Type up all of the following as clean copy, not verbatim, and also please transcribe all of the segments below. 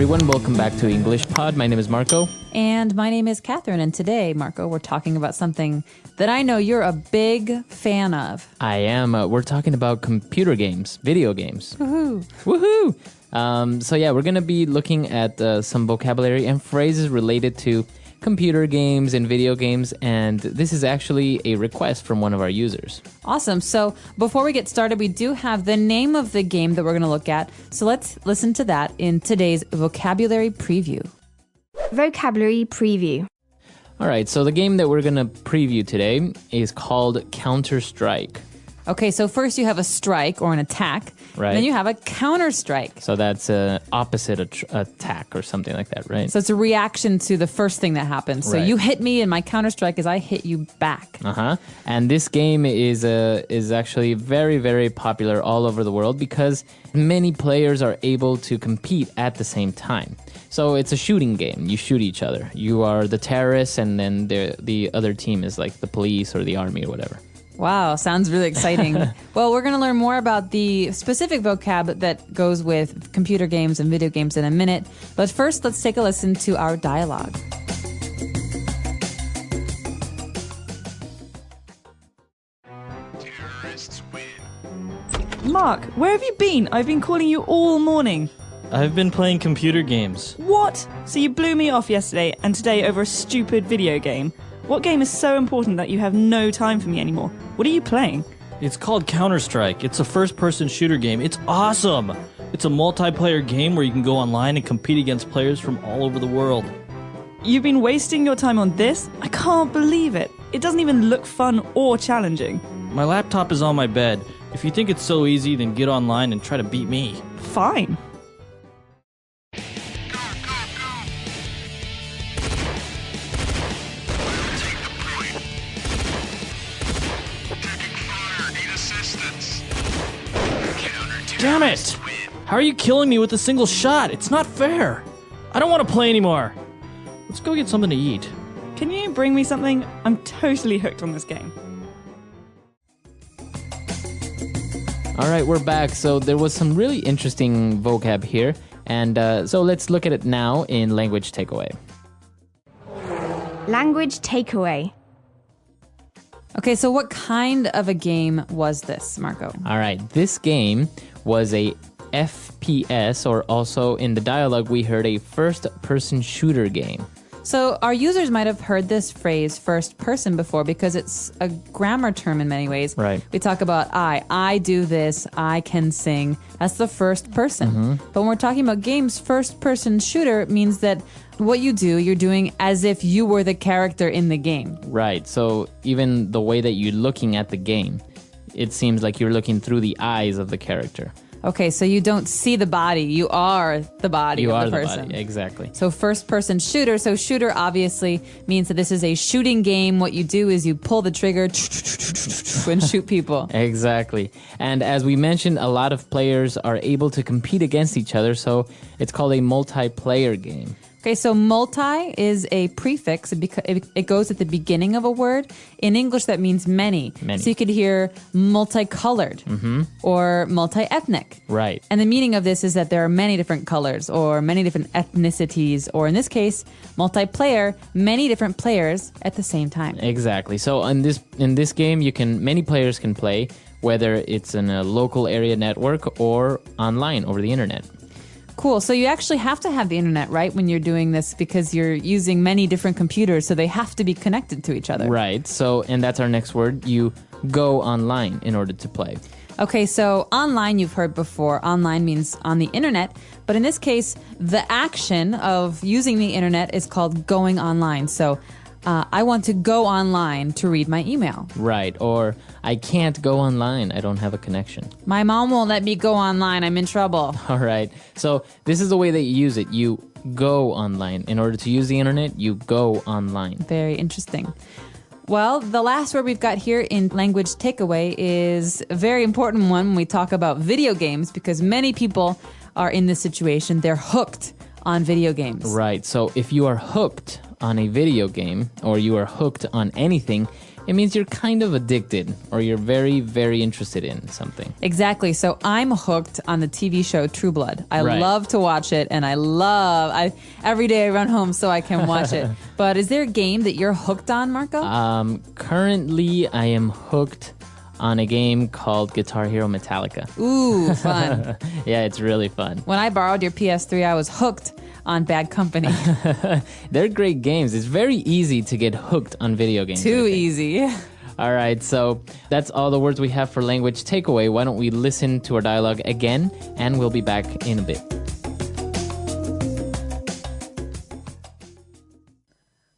everyone. Welcome back to English Pod. My name is Marco. And my name is Catherine. And today, Marco, we're talking about something that I know you're a big fan of. I am. We're talking about computer games, video games. Woohoo! Woohoo! So yeah, we're going to be looking at some vocabulary and phrases related to computer games and video games, and this is actually a request from one of our users. Awesome. So before we get started, we do have the name of the game that we're going to look at. So let's listen to that in today's vocabulary preview. Vocabulary preview. All right, so the game that we're going to preview today is called Counter-Strike. Okay, so first you have a strike or an attack, Right. then you have a counter-strike. So that's an opposite attack or something like that, right? So it's a reaction to the first thing that happens. So Right. you hit me, and my counter-strike is I hit you back. And this game is actually very, very popular all over the world because many players are able to compete at the same time. So it's a shooting game. You shoot each other. You are the terrorists, and then the other team is like the police or the army or whatever. Wow, sounds really exciting. Well, we're going to learn more about the specific vocab that goes with computer games and video games in a minute. But first, let's take a listen to our dialogue. Terrorists win. Mark, where have you been? I've been calling you all morning. I've been playing computer games. What? So you blew me off yesterday and today over a stupid video game? What game is so important that you have no time for me anymore? What are you playing? It's called Counter-Strike. It's a first-person shooter game. It's awesome! It's a multiplayer game where you can go online and compete against players from all over the world. You've been wasting your time on this? I can't believe it. It doesn't even look fun or challenging. My laptop is on my bed. If you think it's so easy, then get online and try to beat me. Fine. Damn it! How are you killing me with a single shot? It's not fair! I don't want to play anymore! Let's go get something to eat. Can you bring me something? I'm totally hooked on this game. All right, we're back. So there was some really interesting vocab here. And so let's look at it now in language takeaway. Language takeaway. Okay, so what kind of a game was this, Marco? All right, this game was a FPS, or also in the dialogue we heard a first-person shooter game. So our users might have heard this phrase first person before because it's a grammar term in many ways. Right. We talk about I do this, I can sing. That's the first person. But when we're talking about games, first person shooter means that what you do, you're doing as if you were the character in the game. Right, so even the way that you're looking at the game, it seems like you're looking through the eyes of the character. Okay, so you don't see the body, you are the body You of are the the person. body, exactly. So first person shooter. So shooter obviously means that this is a shooting game. What you do is you pull the trigger and shoot people. Exactly. And as we mentioned, a lot of players are able to compete against each other, so it's called a multiplayer game. Okay, so multi is a prefix. It goes at the beginning of a word. In English, that means many. Many. So you could hear multicolored or multi-ethnic. Right. And the meaning of this is that there are many different colors or many different ethnicities, or in this case, multiplayer, many different players at the same time. Exactly. So in this game, many players can play, whether it's in a local area network or online over the internet. Cool. So you actually have to have the internet, right, when you're doing this because you're using many different computers, so they have to be connected to each other. Right. So, and that's our next word. You go online in order to play. Okay, so online you've heard before. Online means on the internet. But in this case, the action of using the internet is called going online. So I want to go online to read my email. Right. Or I can't go online. I don't have a connection. My mom won't let me go online. I'm in trouble. All right. So this is the way that you use it. You go online. In order to use the internet, you go online. Very interesting. Well, the last word we've got here in language takeaway is a very important one when we talk about video games, because many people are in this situation. They're hooked on video games. Right. So if you are hooked on a video game, or you are hooked on anything, it means you're kind of addicted or you're very, very interested in something. Exactly. So I'm hooked on the TV show True Blood. I Right. love to watch it, and every day I run home so I can watch it. But is there a game that you're hooked on, Marco? Currently, I am hooked on a game called Guitar Hero Metallica. Ooh, fun. Yeah, it's really fun. When I borrowed your PS3, I was hooked on Bad Company. They're great games. It's very easy to get hooked on video games. Too I think. easy. All right, so that's all the words we have for language takeaway. Why don't we listen to our dialogue again, and we'll be back in a bit.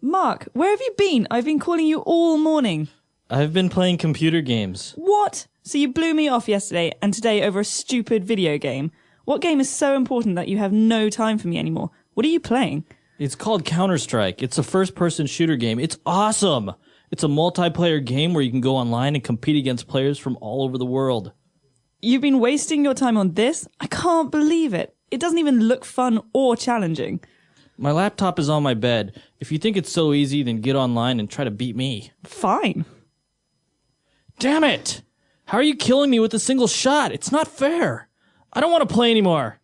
Mark, where have you been? I've been calling you all morning. I've been playing computer games. What? So you blew me off yesterday and today over a stupid video game. What game is so important that you have no time for me anymore? What are you playing? It's called Counter-Strike. It's a first-person shooter game. It's awesome. It's a multiplayer game where you can go online and compete against players from all over the world. You've been wasting your time on this? I can't believe it. It doesn't even look fun or challenging. My laptop is on my bed. If you think it's so easy, then get online and try to beat me. Fine. Damn it! How are you killing me with a single shot? It's not fair. I don't want to play anymore.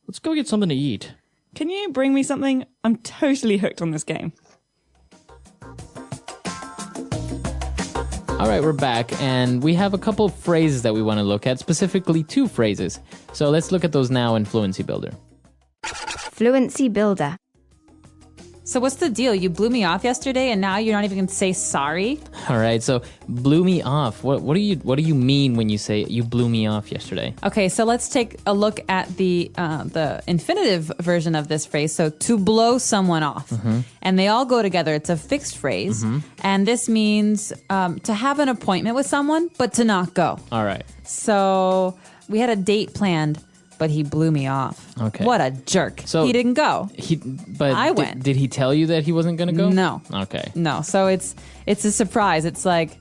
Let's go get something to eat. Can you bring me something? I'm totally hooked on this game. All right, we're back, and we have a couple of phrases that we want to look at, specifically 2 phrases. So let's look at those now in Fluency Builder. Fluency Builder. So what's the deal? You blew me off yesterday, and now you're not even going to say sorry? All right, so blew me off. What do you mean when you say you blew me off yesterday? Okay, so let's take a look at the infinitive version of this phrase. So to blow someone off. And they all go together. It's a fixed phrase. And this means to have an appointment with someone, but to not go. All right. So we had a date planned, but he blew me off. Okay. What a jerk. So he didn't go. But I went. Did he tell you that he wasn't going to go? No. Okay. No. So it's a surprise. It's like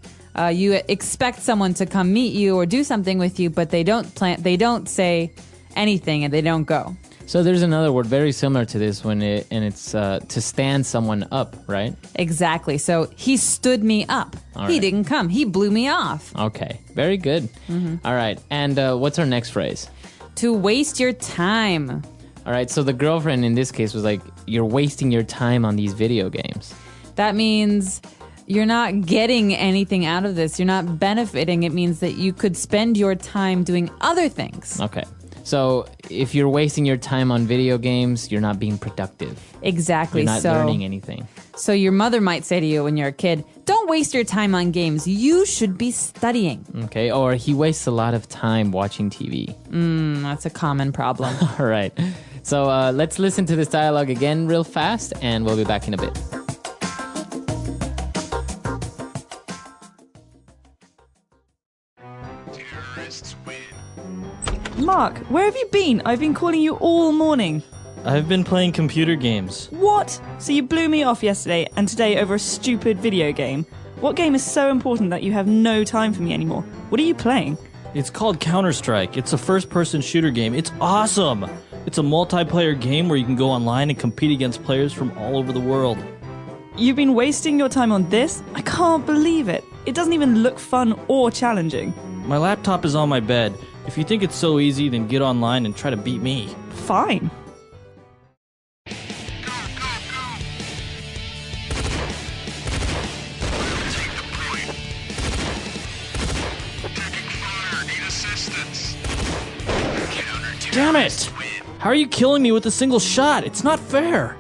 you expect someone to come meet you or do something with you, but they don't say anything and they don't go. So there's another word very similar to this it's to stand someone up, right? Exactly. So he stood me up. All He right. didn't come. He blew me off. Okay. Very good. All right. And what's our next phrase? To waste your time. All right. So the girlfriend in this case was like, you're wasting your time on these video games. That means you're not getting anything out of this. You're not benefiting. It means that you could spend your time doing other things. Okay. So if you're wasting your time on video games, you're not being productive. Exactly. You're not learning anything. So your mother might say to you when you're a kid, don't waste your time on games. You should be studying. Okay. Or he wastes a lot of time watching TV. That's a common problem. All right. So let's listen to this dialogue again real fast, and we'll be back in a bit. Terrorists win. Mark, where have you been? I've been calling you all morning. I've been playing computer games. What? So you blew me off yesterday and today over a stupid video game. What game is so important that you have no time for me anymore? What are you playing? It's called Counter-Strike. It's a first-person shooter game. It's awesome. It's a multiplayer game where you can go online and compete against players from all over the world. You've been wasting your time on this? I can't believe it. It doesn't even look fun or challenging. My laptop is on my bed. If you think it's so easy, then get online and try to beat me. Fine. Take the point. Taking fire. Need assistance. Damn it! How are you killing me with a single shot? It's not fair.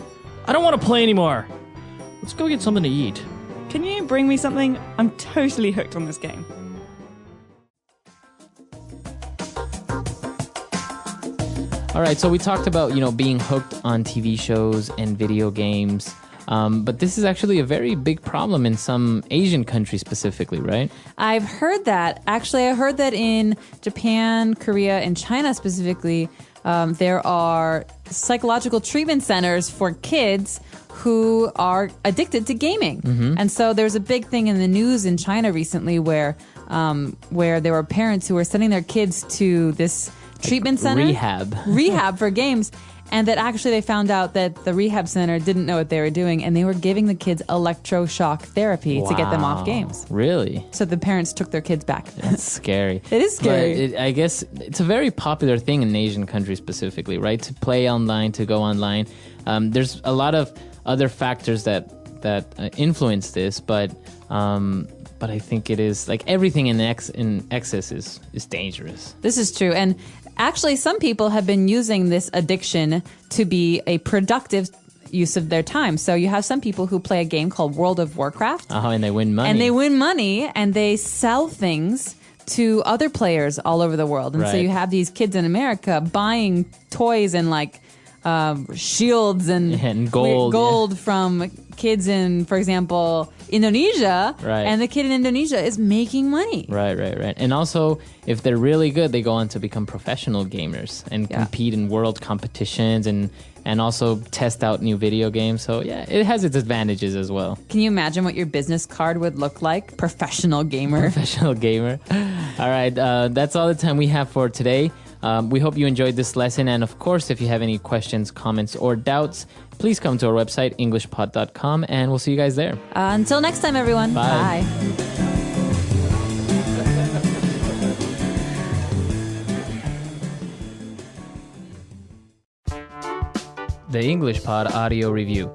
I don't want to play anymore. Let's go get something to eat. Can you bring me something? I'm totally hooked on this game. All right, so we talked about, being hooked on TV shows and video games, but this is actually a very big problem in some Asian countries specifically, right? I've heard that. Actually, I heard that in Japan, Korea, and China specifically, there are psychological treatment centers for kids who are addicted to gaming. And so there's a big thing in the news in China recently where there were parents who were sending their kids to this treatment center. Rehab. Rehab for games. and that actually they found out that the rehab center didn't know what they were doing, and they were giving the kids electroshock therapy to get them off games. Really? So the parents took their kids back. That's scary. It is scary. But I guess it's a very popular thing in Asian countries specifically, right? To play online, to go online. There's a lot of other factors that influence this, but I think it is like everything in excess is dangerous. This is true. And actually, some people have been using this addiction to be a productive use of their time. So you have some people who play a game called World of Warcraft. And they win money. And they win money and they sell things to other players all over the world. And so Right. you have these kids in America buying toys and like shields and gold, from kids in, for example, Indonesia. Right. And the kid in Indonesia is making money. Right. And also, if they're really good, they go on to become professional gamers and compete in world competitions and also test out new video games. So yeah, it has its advantages as well. Can you imagine what your business card would look like? Professional gamer. Professional gamer. All right, that's all the time we have for today. We hope you enjoyed this lesson. And of course, if you have any questions, comments, or doubts, please come to our website, englishpod.com, and we'll see you guys there. Until next time, everyone. Bye. The English Pod Audio Review.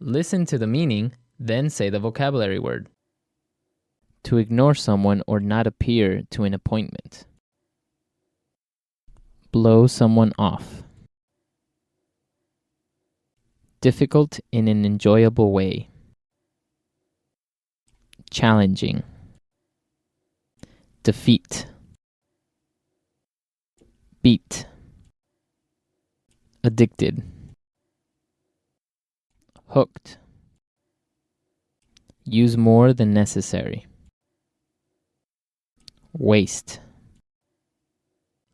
Listen to the meaning, then say the vocabulary word. To ignore someone or not appear to an appointment. Blow someone off. Difficult in an enjoyable way. Challenging. Defeat. Beat. Addicted. Hooked. Use more than necessary. Waste.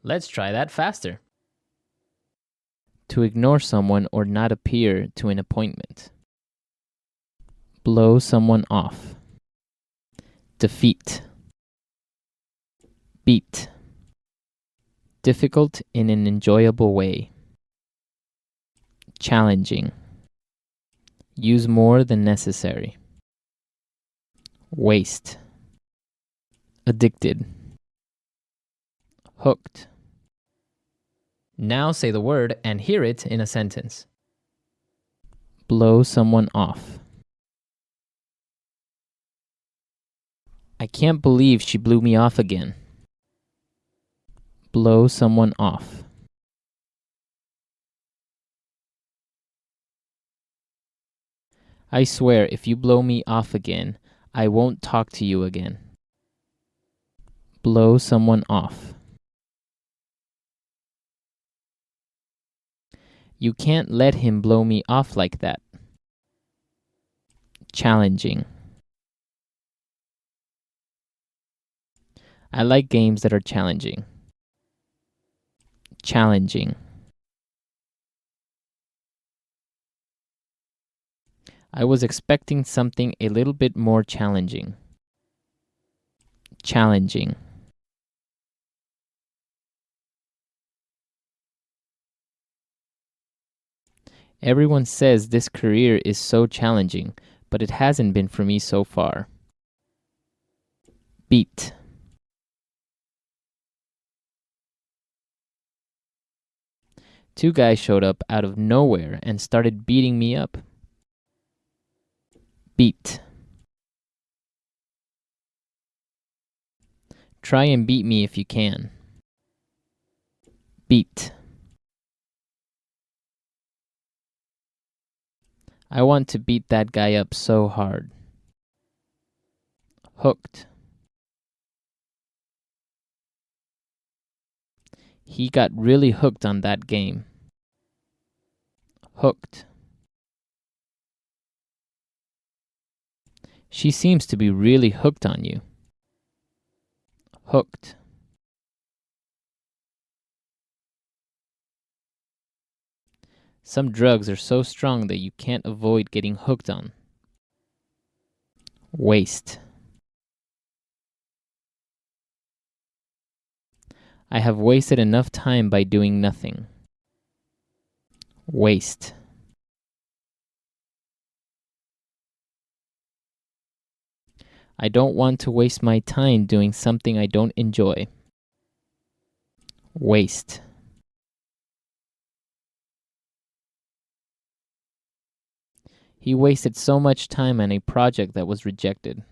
Let's try that faster. To ignore someone or not appear to an appointment. Blow someone off. Defeat. Beat. Difficult in an enjoyable way. Challenging. Use more than necessary. Waste. Addicted. Hooked. Now say the word and hear it in a sentence. Blow someone off. I can't believe she blew me off again. Blow someone off. I swear if you blow me off again, I won't talk to you again. Blow someone off. You can't let him blow me off like that. Challenging. I like games that are challenging. Challenging. I was expecting something a little bit more challenging. Challenging. Everyone says this career is so challenging, but it hasn't been for me so far. Beat. Two guys showed up out of nowhere and started beating me up. Beat. Try and beat me if you can. Beat. I want to beat that guy up so hard. Hooked. He got really hooked on that game. Hooked. She seems to be really hooked on you. Hooked. Some drugs are so strong that you can't avoid getting hooked on. Waste. I have wasted enough time by doing nothing. Waste. I don't want to waste my time doing something I don't enjoy. Waste. He wasted so much time on a project that was rejected.